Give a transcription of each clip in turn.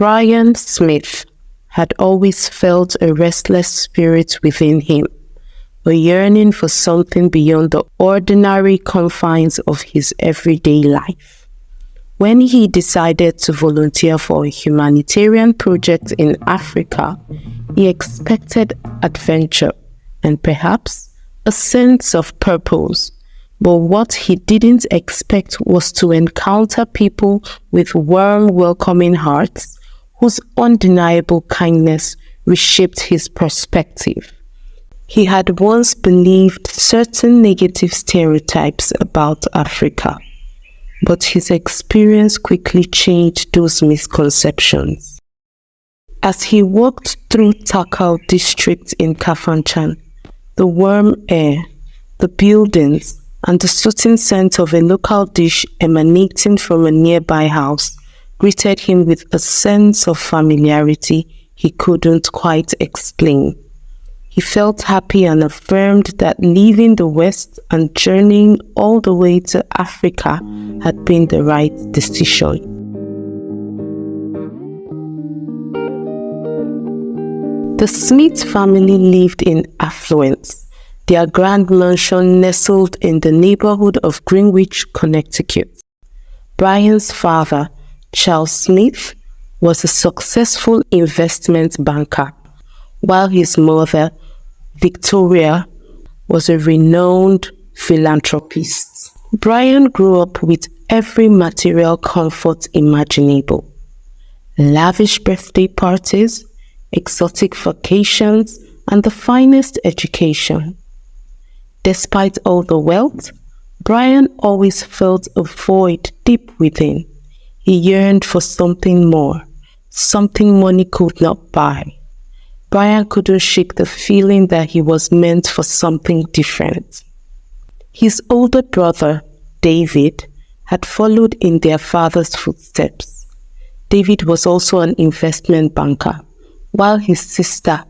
Bryan Smith had always felt a restless spirit within him, a yearning for something beyond the ordinary confines of his everyday life. When he decided to volunteer for a humanitarian project in Africa, he expected adventure and perhaps a sense of purpose. But what he didn't expect was to encounter people with warm, welcoming hearts whose undeniable kindness reshaped his perspective. He had once believed certain negative stereotypes about Africa, but his experience quickly changed those misconceptions. As he walked through Takal district in Kafanchan, the warm air, the buildings, and the soothing scent of a local dish emanating from a nearby house greeted him with a sense of familiarity he couldn't quite explain. He felt happy and affirmed that leaving the West and journeying all the way to Africa had been the right decision. The Smith family lived in affluence, their grand mansion nestled in the neighborhood of Greenwich, Connecticut. Bryan's father, Charles Smith, was a successful investment banker, while his mother, Victoria, was a renowned philanthropist. Bryan grew up with every material comfort imaginable: lavish birthday parties, exotic vacations, and the finest education. Despite all the wealth, Bryan always felt a void deep within. He yearned for something more, something money could not buy. Bryan couldn't shake the feeling that he was meant for something different. His older brother, David, had followed in their father's footsteps. David was also an investment banker, while his sister,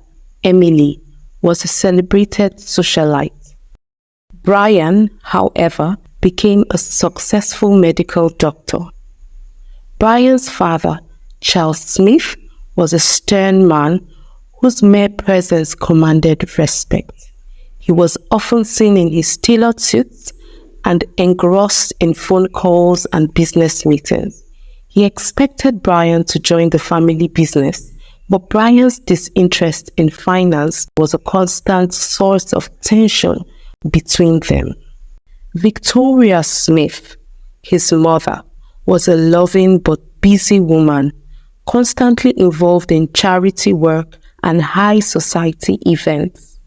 Emily, was a celebrated socialite. Bryan, however, became a successful medical doctor. Bryan's father, Charles Smith, was a stern man whose mere presence commanded respect. He was often seen in his tailored suits and engrossed in phone calls and business meetings. He expected Bryan to join the family business, but Bryan's disinterest in finance was a constant source of tension between them. Victoria Smith, his mother, was a loving but busy woman, constantly involved in charity work and high society events.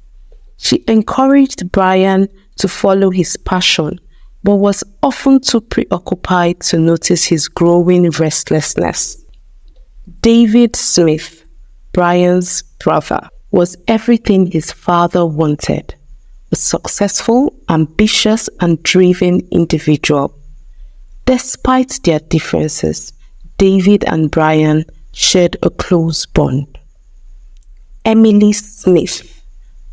She encouraged Bryan to follow his passion, but was often too preoccupied to notice his growing restlessness. David Smith, Bryan's brother, was everything his father wanted: a successful, ambitious, and driven individual. Despite their differences, David and Bryan shared a close bond. Emily Smith,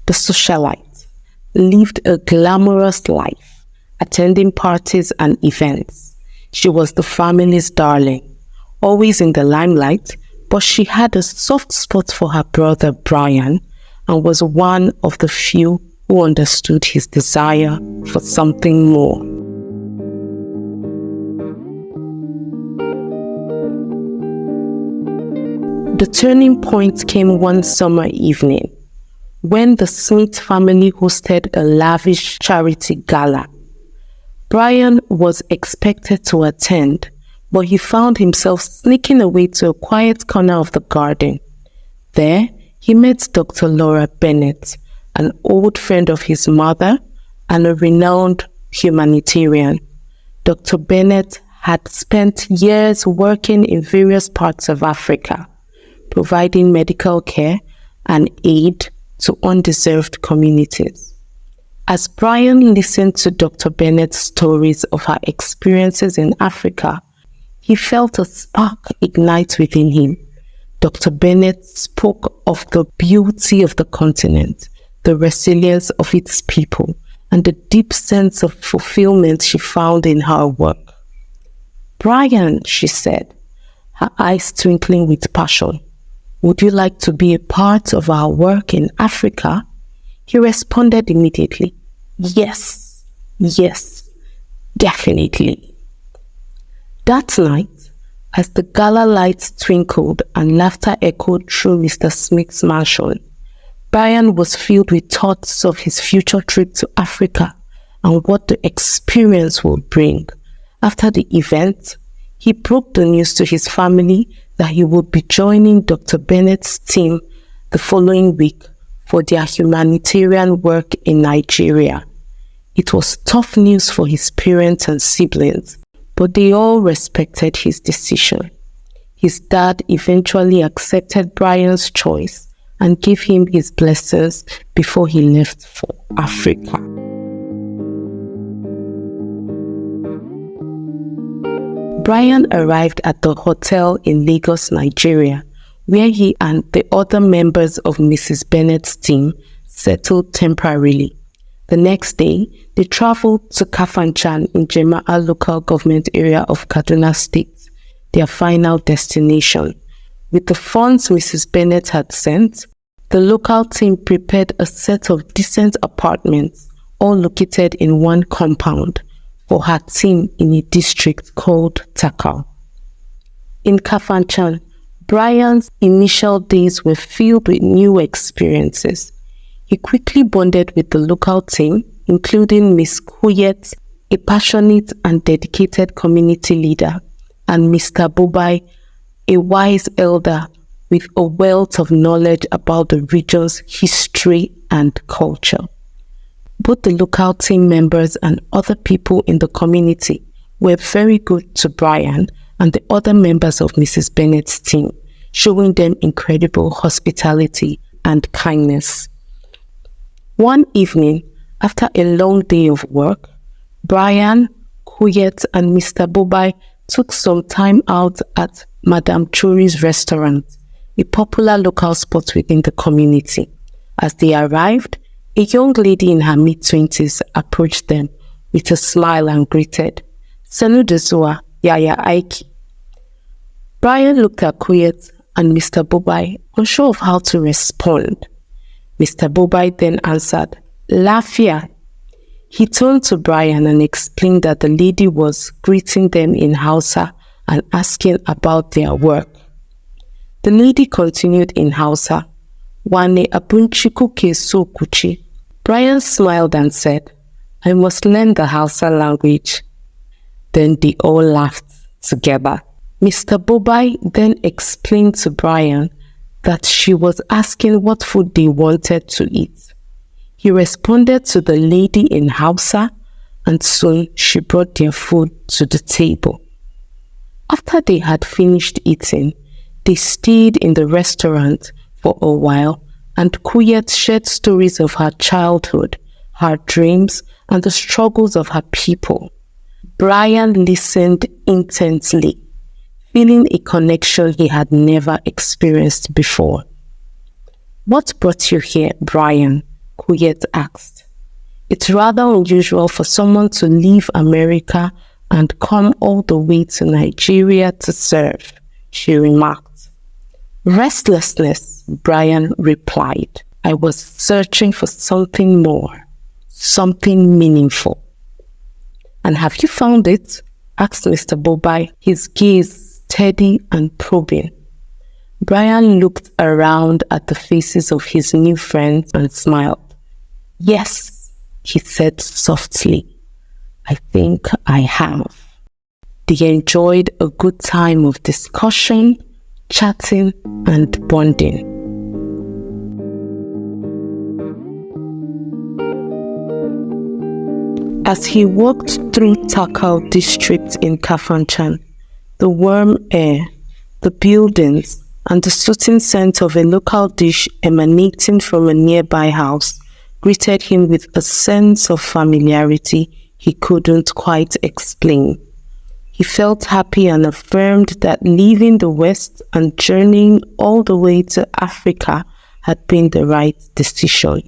the socialite, lived a glamorous life, attending parties and events. She was the family's darling, always in the limelight, but she had a soft spot for her brother Bryan and was one of the few who understood his desire for something more. The turning point came one summer evening when the Smith family hosted a lavish charity gala. Bryan was expected to attend, but he found himself sneaking away to a quiet corner of the garden. There, he met Dr. Laura Bennett, an old friend of his mother and a renowned humanitarian. Dr. Bennett had spent years working in various parts of Africa, providing medical care and aid to undeserved communities. As Bryan listened to Dr. Bennett's stories of her experiences in Africa, he felt a spark ignite within him. Dr. Bennett spoke of the beauty of the continent, the resilience of its people, and the deep sense of fulfillment she found in her work. "Bryan," she said, her eyes twinkling with passion. "Would you like to be a part of our work in Africa?" He responded immediately, "Yes, yes, definitely." That night, as the gala lights twinkled and laughter echoed through Mr. Smith's mansion, Bryan was filled with thoughts of his future trip to Africa and what the experience would bring. After the event, he broke the news to his family that he would be joining Dr. Bennett's team the following week for their humanitarian work in Nigeria. It was tough news for his parents and siblings, but they all respected his decision. His dad eventually accepted Bryan's choice and gave him his blessings before he left for Africa. Bryan arrived at the hotel in Lagos, Nigeria, where he and the other members of Mrs. Bennett's team settled temporarily. The next day, they traveled to Kafanchan in Jema'a local government area of Kaduna State, their final destination. With the funds Mrs. Bennett had sent, the local team prepared a set of decent apartments, all located in one compound, for her team in a district called Takal. In Kafanchan, Bryan's initial days were filled with new experiences. He quickly bonded with the local team, including Miss Kuyet, a passionate and dedicated community leader, and Mr. Bobai, a wise elder with a wealth of knowledge about the region's history and culture. Both the local team members and other people in the community were very good to Bryan and the other members of Mrs. Bennett's team, showing them incredible hospitality and kindness. One evening, after a long day of work, Bryan, Kuyet, and Mr. Bobai took some time out at Madame Chori's restaurant, a popular local spot within the community. As they arrived, a young lady in her mid-20s approached them with a smile and greeted, "Senu Desua, Yaya Aiki." Bryan looked at Kuyet and Mr. Bobai, unsure of how to respond. Mr. Bobai then answered, "Lafia." He turned to Bryan and explained that the lady was greeting them in Hausa and asking about their work. The lady continued in Hausa, "Wane abunchiku ke so kuchi." Bryan smiled and said, "I must learn the Hausa language." Then they all laughed together. Mr. Bobai then explained to Bryan that she was asking what food they wanted to eat. He responded to the lady in Hausa, and soon she brought their food to the table. After they had finished eating, they stayed in the restaurant for a while, and Kuyet shared stories of her childhood, her dreams, and the struggles of her people. Bryan listened intently, feeling a connection he had never experienced before. "What brought you here, Bryan?" Kuyet asked. "It's rather unusual for someone to leave America and come all the way to Nigeria to serve," she remarked. "Restlessness," Bryan replied. "I was searching for something more, something meaningful." "And have you found it?" asked Mr. Bobai, his gaze steady and probing. Bryan looked around at the faces of his new friends and smiled. "Yes," he said softly, "I think I have." They enjoyed a good time of discussion, chatting, and bonding. As he walked through Takal district in Kafanchan, the warm air, the buildings, and the soothing scent of a local dish emanating from a nearby house greeted him with a sense of familiarity he couldn't quite explain. He felt happy and affirmed that leaving the West and journeying all the way to Africa had been the right decision.